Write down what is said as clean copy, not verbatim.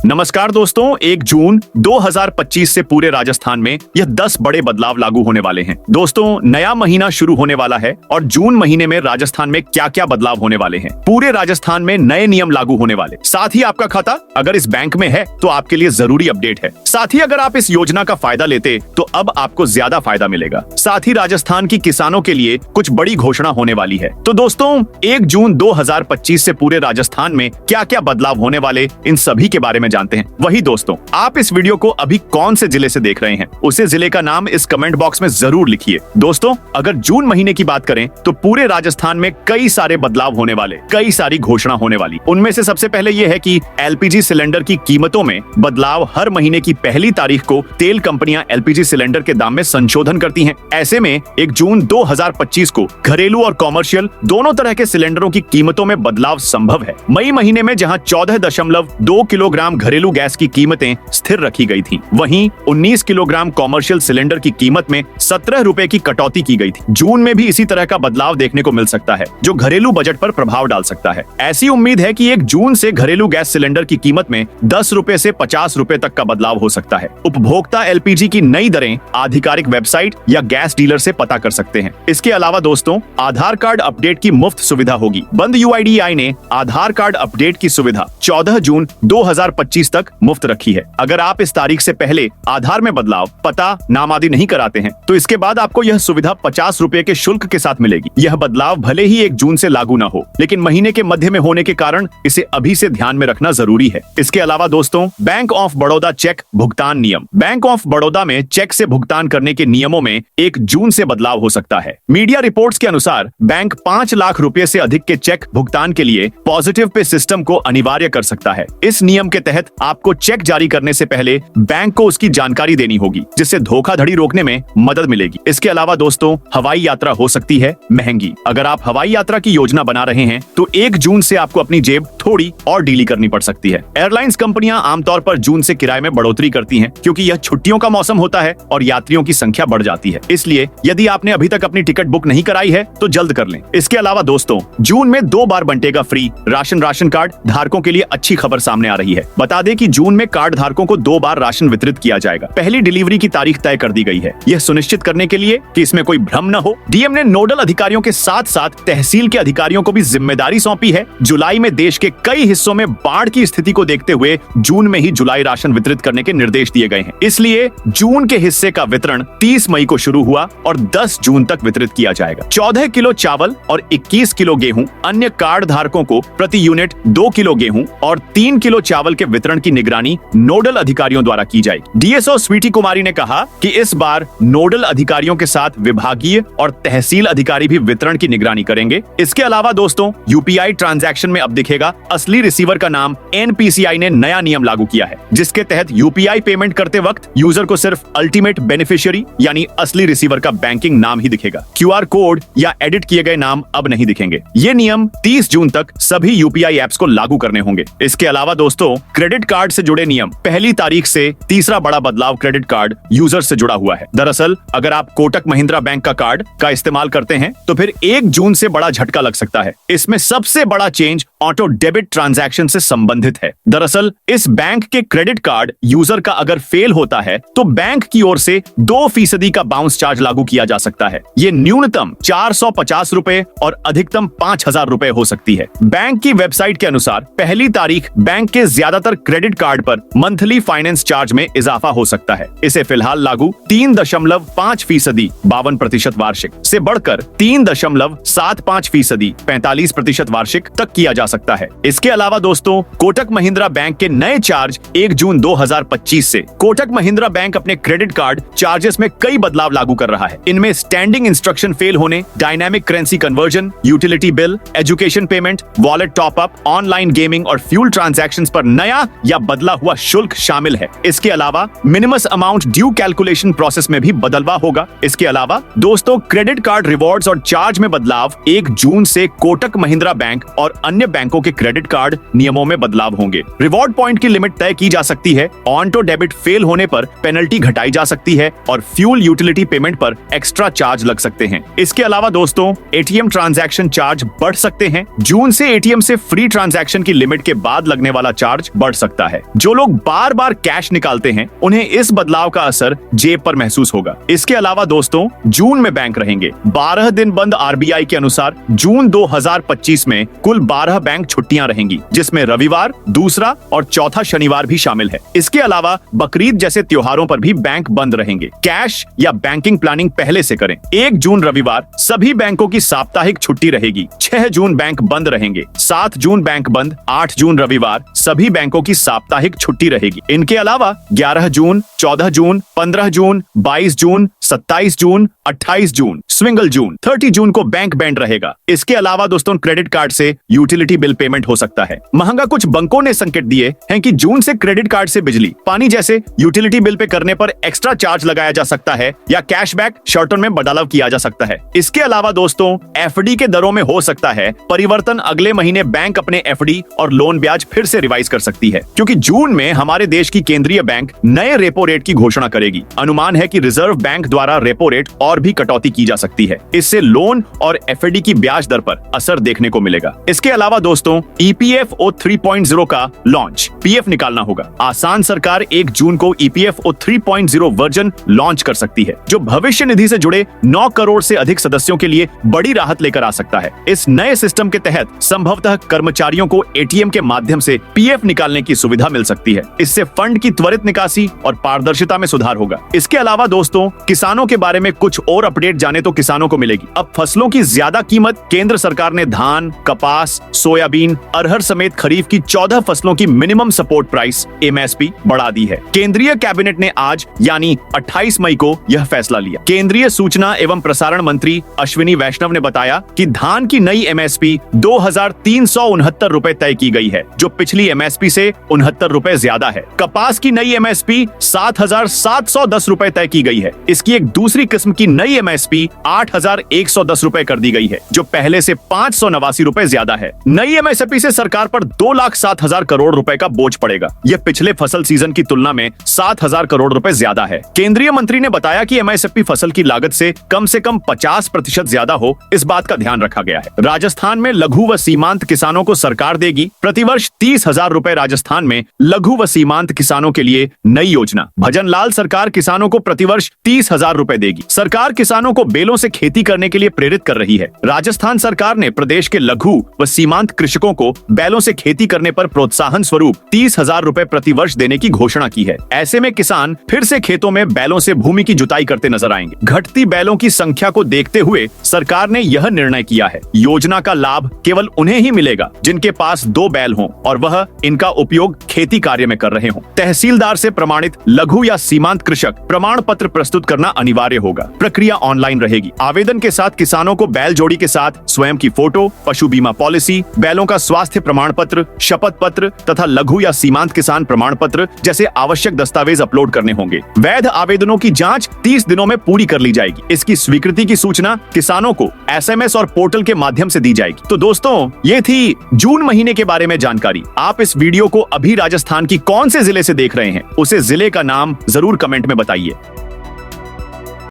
नमस्कार दोस्तों, 1 जून 2025 से पूरे राजस्थान में यह 10 बड़े बदलाव लागू होने वाले हैं। दोस्तों, नया महीना शुरू होने वाला है और जून महीने में राजस्थान में क्या क्या बदलाव होने वाले हैं। पूरे राजस्थान में नए नियम लागू होने वाले। साथ ही आपका खाता अगर इस बैंक में है तो आपके लिए जरूरी अपडेट है। साथ ही अगर आप इस योजना का फायदा लेते तो अब आपको ज्यादा फायदा मिलेगा। साथ ही राजस्थान की किसानों के लिए कुछ बड़ी घोषणा होने वाली है। तो दोस्तों, 1 जून 2025 से पूरे राजस्थान में क्या क्या बदलाव होने वाले, इन सभी के बारे में जानते हैं। वही दोस्तों, आप इस वीडियो को अभी कौन से जिले से देख रहे हैं, उसे जिले का नाम इस कमेंट बॉक्स में जरूर लिखिए। दोस्तों, अगर जून महीने की बात करें तो पूरे राजस्थान में कई सारे बदलाव होने वाले, कई सारी घोषणा होने वाली। उनमें से सबसे पहले यह है कि एलपीजी सिलेंडर की कीमतों में बदलाव। हर महीने की पहली तारीख को तेल कंपनियां एलपीजी सिलेंडर के दाम में संशोधन करती हैं। ऐसे में 1 जून 2025 को घरेलू और कॉमर्शियल दोनों तरह के सिलेंडरों की कीमतों में बदलाव संभव है। मई महीने में जहां 14.2 किलोग्राम घरेलू गैस की कीमतें स्थिर रखी गई थीं, वहीं 19 किलोग्राम कॉमर्शियल सिलेंडर की कीमत में 17 रुपए की कटौती की गई थी। जून में भी इसी तरह का बदलाव देखने को मिल सकता है, जो घरेलू बजट पर प्रभाव डाल सकता है। ऐसी उम्मीद है कि 1 जून से घरेलू गैस सिलेंडर की कीमत में 10 रुपए से 50 रुपए तक का बदलाव हो सकता है। उपभोक्ता एलपीजी की नई दरें आधिकारिक वेबसाइट या गैस डीलर से पता कर सकते हैं। इसके अलावा दोस्तों, आधार कार्ड अपडेट की मुफ्त सुविधा होगी। बंद यूआईडीएआई ने आधार कार्ड अपडेट की सुविधा 14 जून 2025 तक मुफ्त रखी है। अगर आप इस तारीख से पहले आधार में बदलाव, पता, नाम आदि नहीं कराते हैं तो इसके बाद आपको यह सुविधा 50 रुपए के शुल्क के साथ मिलेगी। यह बदलाव भले ही 1 जून से लागू न हो, लेकिन महीने के मध्य में होने के कारण इसे अभी से ध्यान में रखना जरूरी है। इसके अलावा दोस्तों, बैंक ऑफ बड़ौदा चेक भुगतान नियम। बैंक ऑफ बड़ौदा में चेक से भुगतान करने के नियमों में 1 जून से बदलाव हो सकता है। मीडिया रिपोर्ट्स के अनुसार बैंक 5 लाख रुपए से अधिक के चेक भुगतान के लिए पॉजिटिव पे सिस्टम को अनिवार्य कर सकता है। इस नियम के तहत आपको चेक जारी करने से पहले बैंक को उसकी जानकारी देनी होगी, जिससे धोखाधड़ी रोकने में मदद मिलेगी। इसके अलावा दोस्तों, हवाई यात्रा हो सकती है महंगी। अगर आप हवाई यात्रा की योजना बना रहे हैं तो 1 जून से आपको अपनी जेब थोड़ी और ढीली करनी पड़ सकती है। एयरलाइंस कंपनियां आमतौर पर जून से किराए में बढ़ोतरी करती हैं, क्योंकि यह छुट्टियों का मौसम होता है और यात्रियों की संख्या बढ़ जाती है। इसलिए यदि आपने अभी तक अपनी टिकट बुक नहीं कराई है तो जल्द कर लें। इसके अलावा दोस्तों, जून में 2 बार बंटेगा फ्री राशन कार्ड धारकों के लिए अच्छी खबर सामने आ रही है। बता दें कि जून में कार्ड धारकों को 2 बार राशन वितरित किया जाएगा। पहली डिलीवरी की तारीख तय कर दी गई है। यह सुनिश्चित करने के लिए कि इसमें कोई भ्रम न हो, डीएम ने नोडल अधिकारियों के साथ साथ तहसील के अधिकारियों को भी जिम्मेदारी सौंपी है। जुलाई में देश के कई हिस्सों में बाढ़ की स्थिति को देखते हुए जून में ही जुलाई राशन वितरित करने के निर्देश दिए गए हैं। इसलिए जून के हिस्से का वितरण 30 मई को शुरू हुआ और 10 जून तक वितरित किया जाएगा। 14 किलो चावल और 21 किलो गेहूं अन्य कार्ड धारकों को प्रति यूनिट 2 किलो गेहूं और 3 किलो चावल के वितरण की निगरानी नोडल अधिकारियों द्वारा की जाएगी। डीएसओ स्वीटी कुमारी ने कहा कि इस बार नोडल अधिकारियों के साथ विभागीय और तहसील अधिकारी भी वितरण की निगरानी करेंगे। इसके अलावा दोस्तों, यूपीआई ट्रांजैक्शन में अब दिखेगा असली रिसीवर का नाम। एनपीसीआई ने नया नियम लागू किया है, जिसके तहत यूपीआई पेमेंट करते वक्त यूजर को सिर्फ अल्टीमेट बेनिफिशियरी यानी असली रिसीवर का बैंकिंग नाम ही दिखेगा। क्यूआर कोड या एडिट किए गए नाम अब नहीं दिखेंगे। ये नियम 30 जून तक सभी यूपीआई एप्स को लागू करने होंगे। इसके अलावा दोस्तों, क्रेडिट कार्ड से जुड़े नियम। पहली तारीख से तीसरा बड़ा बदलाव क्रेडिट कार्ड यूजर से जुड़ा हुआ है। दरअसल अगर आप कोटक महिंद्रा बैंक का कार्ड का इस्तेमाल करते हैं तो फिर 1 जून से बड़ा झटका लग सकता है। इसमें सबसे बड़ा चेंज ऑटो डेबिट ट्रांजैक्शन से संबंधित है। दरअसल इस बैंक के क्रेडिट कार्ड यूजर का अगर फेल होता है तो बैंक की ओर से 2% का बाउंस चार्ज लागू किया जा सकता है। ये न्यूनतम 450 रुपए और अधिकतम 5000 रुपए हो सकती है। बैंक की वेबसाइट के अनुसार पहली तारीख बैंक के ज्यादातर क्रेडिट कार्ड पर मंथली फाइनेंस चार्ज में इजाफा हो सकता है। इसे फिलहाल लागू 3.5% 52% वार्षिक से बढ़कर 3.75% 45% वार्षिक तक किया जा सकता है। इसके अलावा दोस्तों, कोटक महिंद्रा बैंक के नए चार्ज 1 जून 2025 से। कोटक महिंद्रा बैंक अपने क्रेडिट कार्ड चार्जेस में कई बदलाव लागू कर रहा है। इनमें स्टैंडिंग इंस्ट्रक्शन फेल होने, dynamic currency conversion, utility bill, education payment, wallet top up, online gaming और फ्यूल ट्रांजैक्शंस पर नया या बदला हुआ शुल्क शामिल है। इसके अलावा minimum amount due calculation process में भी बदलाव होगा। इसके अलावा दोस्तों, क्रेडिट कार्ड रिवॉर्ड्स और चार्ज में बदलाव 1 जून से कोटक महिंद्रा बैंक और अन्य बैंकों के क्रेडिट कार्ड नियमों में बदलाव होंगे। रिवॉर्ड पॉइंट की लिमिट तय की जा सकती है। ऑटो डेबिट फेल होने पर पेनल्टी घटाई जा सकती है और फ्यूल यूटिलिटी पेमेंट पर एक्स्ट्रा चार्ज लग सकते हैं। इसके अलावा दोस्तों, एटीएम ट्रांजैक्शन चार्ज बढ़ सकते हैं। जून से एटीएम से फ्री ट्रांजैक्शन की लिमिट के बाद लगने वाला चार्ज बढ़ बढ़ सकता है। जो लोग बार बार कैश निकालते हैं उन्हें इस बदलाव का असर जेब पर महसूस होगा। इसके अलावा दोस्तों, जून में बैंक रहेंगे। 12 दिन बंद आरबीआई के अनुसार जून 2025 में कुल 12 बैंक छुट्टियां रहेंगी, जिसमें रविवार, दूसरा और चौथा शनिवार भी शामिल है। इसके अलावा बकरीद जैसे त्योहारों पर भी बैंक बंद रहेंगे। कैश या बैंकिंग प्लानिंग पहले से करें। 1 जून रविवार सभी बैंकों की साप्ताहिक छुट्टी रहेगी। 6 जून बैंक बंद रहेंगे। 7 जून बैंक बंद। 8 जून रविवार सभी बैंकों की साप्ताहिक छुट्टी रहेगी। इनके अलावा 11 जून, 14 जून, 15 जून, 22 जून, 27 जून, 28 जून, स्विंगल जून, 30 जून को बैंक बैंड रहेगा। इसके अलावा दोस्तों, क्रेडिट कार्ड से यूटिलिटी बिल पेमेंट हो सकता है। महंगा कुछ बैंकों ने संकेत दिए हैं कि जून से क्रेडिट कार्ड से बिजली, पानी जैसे यूटिलिटी बिल पे करने पर एक्स्ट्रा चार्ज लगाया जा सकता है या कैशबैक शर्तों में बदलाव किया जा सकता है। इसके अलावा दोस्तों, एफडी के दरों में हो सकता है परिवर्तन। अगले महीने बैंक अपने एफडी और लोन ब्याज फिर से रिवाइज कर सकती है, क्योंकि जून में हमारे देश की केंद्रीय बैंक नए रेपो रेट की घोषणा करेगी। अनुमान है कि रिजर्व बैंक द्वारा रेपो रेट और भी कटौती की जा सकती है। इससे लोन और एफडी की ब्याज दर पर असर देखने को मिलेगा। इसके अलावा दोस्तों, ईपीएफओ 3.0 का लॉन्च, पीएफ निकालना होगा। आसान सरकार 1 जून को ईपीएफओ 3.0 वर्जन लॉन्च कर सकती है, जो भविष्य निधि से जुड़े 9 करोड़ से अधिक सदस्यों के लिए बड़ी राहत लेकर आ सकता है। इस नए सिस्टम के तहत संभवतः कर्मचारियों को एटीएम के माध्यम से पीएफ निकालने की सुविधा मिल सकती है। इससे फंड की त्वरित निकासी और पारदर्शिता में सुधार होगा। इसके अलावा दोस्तों, किसानों के बारे में कुछ और अपडेट जाने तो किसानों को मिलेगी। अब फसलों की ज्यादा कीमत, केंद्र सरकार ने धान, कपास, सोयाबीन, अरहर समेत खरीफ की 14 फसलों की मिनिमम सपोर्ट प्राइस एमएसपी बढ़ा दी है। केंद्रीय कैबिनेट ने आज यानी 28 मई को यह फैसला लिया। केंद्रीय सूचना एवं प्रसारण मंत्री अश्विनी वैष्णव ने बताया कि धान की नई एमएसपी 2369 रुपए तय की गई है, जो पिछली एमएसपी से 69 रुपए ज्यादा है। कपास की नई एमएसपी 7710 रुपए तय की गई है। इसकी एक दूसरी किस्म की नई एमएसपी 8110 रुपए कर दी गई है, जो पहले से 589 रुपए ज्यादा है। नई एमएसपी से सरकार पर 2,07,000 करोड़ रुपए का बोझ पड़ेगा। यह पिछले फसल सीजन की तुलना में 7,000 करोड़ रुपए ज्यादा है। केंद्रीय मंत्री ने बताया कि एमएसपी फसल की लागत से कम 50% ज्यादा हो, इस बात का ध्यान रखा गया है। राजस्थान में लघु व सीमांत किसानों को सरकार देगी प्रतिवर्ष 30,000 रुपए। राजस्थान में लघु व सीमांत किसानों के लिए नई योजना। भजनलाल सरकार किसानों को प्रतिवर्ष 30,000 रुपए देगी। सरकार किसानों को बेलों से खेती करने के लिए प्रेरित कर रही है। राजस्थान सरकार ने प्रदेश के लघु व सीमांत कृषकों को बैलों से खेती करने पर प्रोत्साहन स्वरूप 30,000 रुपए प्रतिवर्ष देने की घोषणा की है। ऐसे में किसान फिर से खेतों में बैलों से भूमि की जुताई करते नजर आएंगे। घटती बैलों की संख्या को देखते हुए सरकार ने यह निर्णय किया है। योजना का लाभ केवल उन्हें ही मिलेगा जिनके पास 2 बैल हों और वह इनका उपयोग खेती कार्य में कर रहे हों। तहसीलदार से प्रमाणित लघु या सीमांत कृषक प्रमाण पत्र प्रस्तुत करना अनिवार्य होगा। प्रक्रिया ऑनलाइन रहेगी। आवेदन के साथ किसानों को बैल जोड़ी के साथ स्वयं की फोटो, पशु बीमा पॉलिसी, बैलों का स्वास्थ्य प्रमाण पत्र, शपथ पत्र तथा लघु या सीमांत किसान प्रमाण पत्र जैसे आवश्यक दस्तावेज अपलोड करने होंगे। वैध आवेदनों की जांच 30 दिनों में पूरी कर ली जाएगी। इसकी स्वीकृति की सूचना किसानों को एसएमएस और पोर्टल के माध्यम से दी जाएगी। तो दोस्तों, ये थी जून महीने के बारे में जानकारी। आप इस वीडियो को अभी राजस्थान की कौन से जिले से देख रहे हैं, उसे जिले का नाम जरूर कमेंट में बताइए।